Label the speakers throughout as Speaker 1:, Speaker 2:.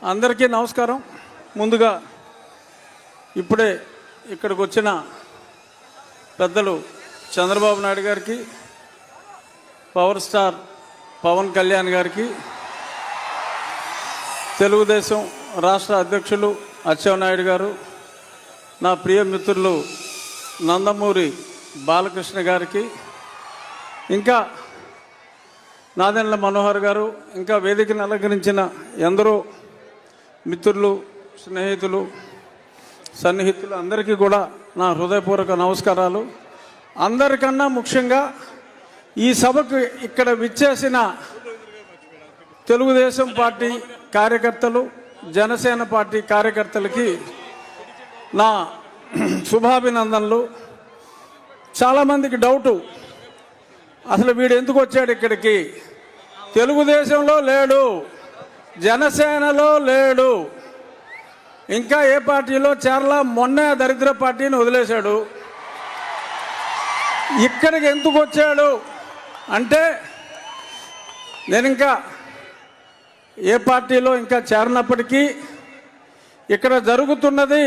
Speaker 1: అందరికీ నమస్కారం. ముందుగా ఇప్పుడే ఇక్కడికి వచ్చిన పెద్దలు చంద్రబాబు నాయుడు గారికి, పవర్ స్టార్ పవన్ కళ్యాణ్ గారికి, తెలుగుదేశం రాష్ట్ర అధ్యక్షులు అచ్చెన్నాయుడు గారు, నా ప్రియ మిత్రులు నందమూరి బాలకృష్ణ గారికి, ఇంకా నాదెండ్ల మనోహర్ గారు, ఇంకా వేదికను అలంకరించిన ఎందరో మిత్రులు, స్నేహితులు, సన్నిహితులు అందరికీ కూడా నా హృదయపూర్వక నమస్కారాలు. అందరికన్నా ముఖ్యంగా ఈ సభకు ఇక్కడ విచ్చేసిన తెలుగుదేశం పార్టీ కార్యకర్తలు, జనసేన పార్టీ కార్యకర్తలకి నా శుభాభినందనలు. చాలామందికి డౌటు, అసలు వీడు ఎందుకు వచ్చాడు ఇక్కడికి? తెలుగుదేశంలో లేడు, జనసేనలో లేడు, ఇంకా ఏ పార్టీలో చేరలా. మొన్నే దరిద్ర పార్టీని వదిలేశాడు. ఇక్కడికి ఎందుకు వచ్చాడు అంటే, నేను ఇంకా ఏ పార్టీలో ఇంకా చేరినప్పటికీ ఇక్కడ జరుగుతున్నది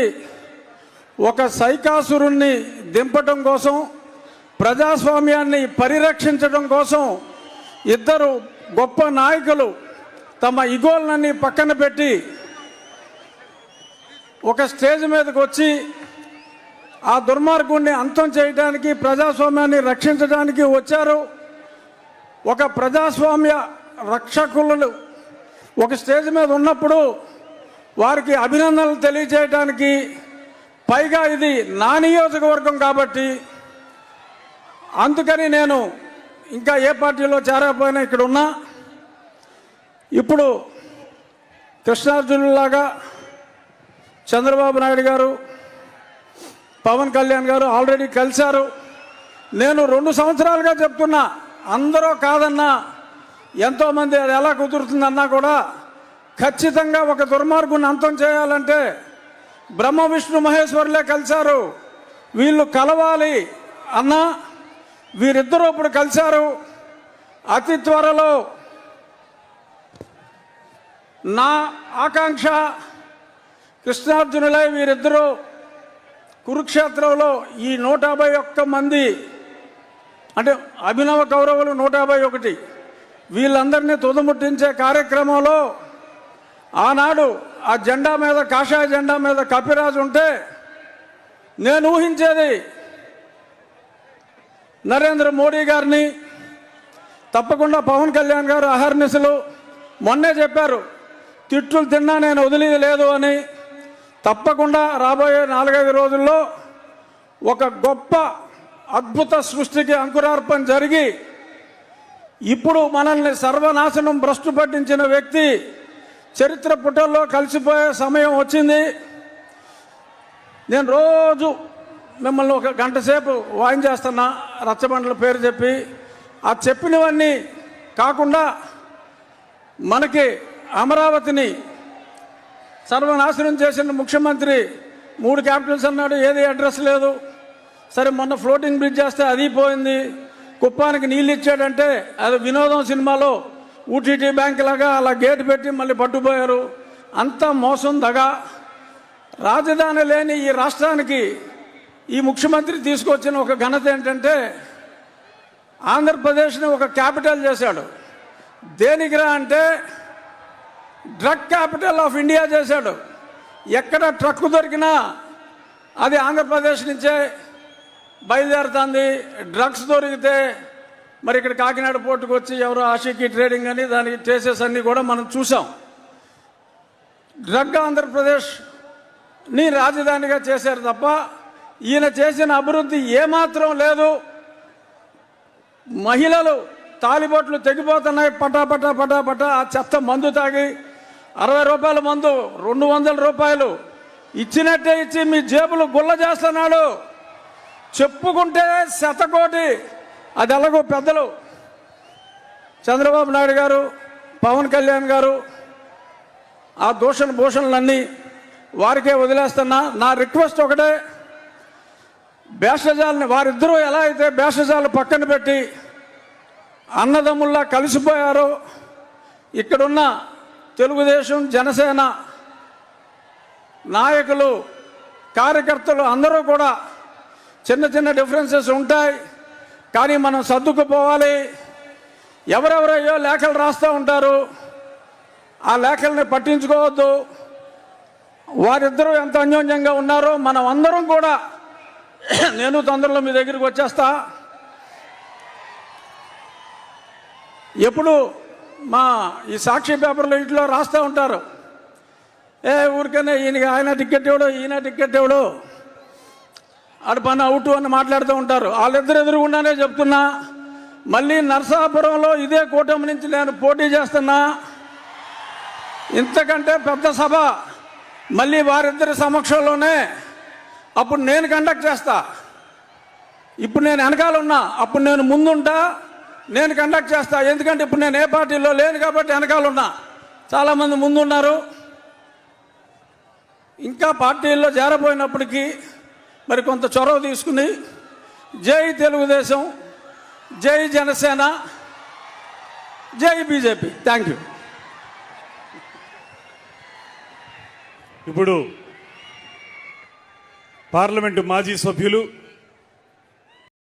Speaker 1: ఒక సైకాసురుణ్ణి దింపటం కోసం, ప్రజాస్వామ్యాన్ని పరిరక్షించడం కోసం ఇద్దరు గొప్ప నాయకులు తమ ఇగోలన్నీ పక్కన పెట్టి ఒక స్టేజ్ మీదకి వచ్చి ఆ దుర్మార్గుణ్ణి అంతం చేయడానికి, ప్రజాస్వామ్యాన్ని రక్షించడానికి వచ్చారు. ఒక ప్రజాస్వామ్య రక్షకులు ఒక స్టేజ్ మీద ఉన్నప్పుడు వారికి అభినందనలు తెలియజేయడానికి, పైగా ఇది నా నియోజకవర్గం కాబట్టి అందుకని నేను ఇంకా ఏ పార్టీలో చేరకపోయినా ఇక్కడ ఉన్నా. ఇప్పుడు కృష్ణార్జునులాగా చంద్రబాబు నాయుడు గారు, పవన్ కళ్యాణ్ గారు ఆల్రెడీ కలిశారు. నేను 2 సంవత్సరాలుగా చెప్తున్నా, అందరూ కాదన్నా, ఎంతోమంది అది ఎలా కుదురుతుందన్నా కూడా ఖచ్చితంగా ఒక దుర్మార్గుని అంతం చేయాలంటే బ్రహ్మ విష్ణు మహేశ్వరులే కలిశారు. వీళ్ళు కలవాలి అన్నా వీరిద్దరూ ఇప్పుడు కలిశారు. అతి త్వరలో నా ఆకాంక్ష కృష్ణార్జునులై వీరిద్దరూ కురుక్షేత్రంలో ఈ 151 మంది, అంటే అభినవ కౌరవులు 151, వీళ్ళందరినీ తుదముట్టించే కార్యక్రమంలో ఆనాడు ఆ జెండా మీద, కాషాయ జెండా మీద కపిరాజు ఉంటే నేను ఊహించేది నరేంద్ర మోడీ గారిని, తప్పకుండా పవన్ కళ్యాణ్ గారు అహర్నిశలు మొన్నే చెప్పారు, తిట్టులు తిన్నా నేను వదిలేది లేదు అని. తప్పకుండా రాబోయే 4-5 రోజుల్లో ఒక గొప్ప అద్భుత సృష్టికి అంకురార్పణ జరిగి, ఇప్పుడు మనల్ని సర్వనాశనం భ్రష్టు పట్టించిన వ్యక్తి చరిత్ర పుటల్లో కలిసిపోయే సమయం వచ్చింది. నేను రోజు మిమ్మల్ని 1 గంట సేపు వాయించేస్తున్నా, రచ్చబండల పేరు చెప్పి. ఆ చెప్పినవన్నీ కాకుండా మనకి అమరావతిని సర్వనాశనం చేసిన ముఖ్యమంత్రి 3 క్యాపిటల్స్ అన్నాడు, ఏది అడ్రస్ లేదు. సరే, మొన్న ఫ్లోటింగ్ బ్రిడ్జ్ చేస్తే అది పోయింది. కుప్పానికి నీళ్ళు ఇచ్చాడంటే అది వినోదం సినిమాలో ఊటీటీ బ్యాంక్ లాగా అలా గేటు పెట్టి మళ్ళీ పట్టుపోయారు. అంతా మోసం, దగా. రాజధాని లేని ఈ రాష్ట్రానికి ఈ ముఖ్యమంత్రి తీసుకొచ్చిన ఒక ఘనత ఏంటంటే, ఆంధ్రప్రదేశ్ని ఒక క్యాపిటల్ చేశాడు. దేనికిరా అంటే డ్రగ్ క్యాపిటల్ ఆఫ్ ఇండియా చేశాడు. ఎక్కడ ట్రక్కు దొరికినా అది ఆంధ్రప్రదేశ్ నుంచే బయలుదేరుతుంది. డ్రగ్స్ దొరికితే మరి ఇక్కడ కాకినాడ పోర్టుకు వచ్చి ఎవరో ఆషికి ట్రేడింగ్ అని దానికి ట్రేసెస్ అన్నీ కూడా మనం చూసాం. డ్రగ్ ఆంధ్రప్రదేశ్ని రాజధానిగా చేశారు తప్ప ఈయన చేసిన అభివృద్ధి ఏమాత్రం లేదు. మహిళలు తాలిబొట్లు తెగిపోతున్నాయి పటాపటా పటాపటా. ఆ చెత్త మందు తాగి 60 రూపాయల మందు 200 రూపాయలు ఇచ్చినట్టే ఇచ్చి మీ జేబులు గుల్ల చేస్తున్నాడు. చెప్పుకుంటే శతకోటి. అది ఎలాగో పెద్దలు చంద్రబాబు నాయుడు గారు, పవన్ కళ్యాణ్ గారు ఆ దూషణ భూషణలన్నీ వారికే వదిలేస్తున్నా. నా రిక్వెస్ట్ ఒకటే, భేషజాలని వారిద్దరూ ఎలా అయితే భేషజాలు పక్కన పెట్టి అన్నదమ్ముల్లా కలిసిపోయారో, ఇక్కడున్న తెలుగుదేశం జనసేన నాయకులు కార్యకర్తలు అందరూ కూడా చిన్న చిన్న డిఫరెన్సెస్ ఉంటాయి, కానీ మనం సర్దుకుపోవాలి. ఎవరెవరయ్యో లేఖలు రాస్తూ ఉంటారు, ఆ లేఖల్ని పట్టించుకోవద్దు. వారిద్దరూ ఎంత అన్యోన్యంగా ఉన్నారో మనం అందరం కూడా, నేను తొందరలో మీ దగ్గరికి వచ్చేస్తా. ఎప్పుడు మా ఈ సాక్షి పేపర్లో ఇంట్లో రాస్తూ ఉంటారు, ఊరికనే ఆయన టికెట్ ఇవ్వడు, ఈయన టికెట్ ఇవ్వడు, ఆడ పని అవుట్ అని మాట్లాడుతూ ఉంటారు. వాళ్ళిద్దరు ఎదురుగుండానే చెప్తున్నా, మళ్ళీ నరసాపురంలో ఇదే కూటమి నుంచి నేను పోటీ చేస్తున్నా. ఇంతకంటే పెద్ద సభ మళ్ళీ వారిద్దరి సమక్షంలోనే అప్పుడు నేను కండక్ట్ చేస్తా. ఇప్పుడు నేను వెనకాల ఉన్నా, అప్పుడు నేను ముందుంటా, నేను కండక్ట్ చేస్తా. ఎందుకంటే ఇప్పుడు నేను ఏ పార్టీలో లేను కాబట్టి వెనకాల ఉన్నా. చాలామంది ముందున్నారు. ఇంకా పార్టీల్లో చేరబోయినప్పటికీ మరి కొంత చొరవ తీసుకుని జై తెలుగుదేశం, జై జనసేన, జై బీజేపీ. Thank you.
Speaker 2: ఇప్పుడు పార్లమెంటు మాజీ సభ్యులు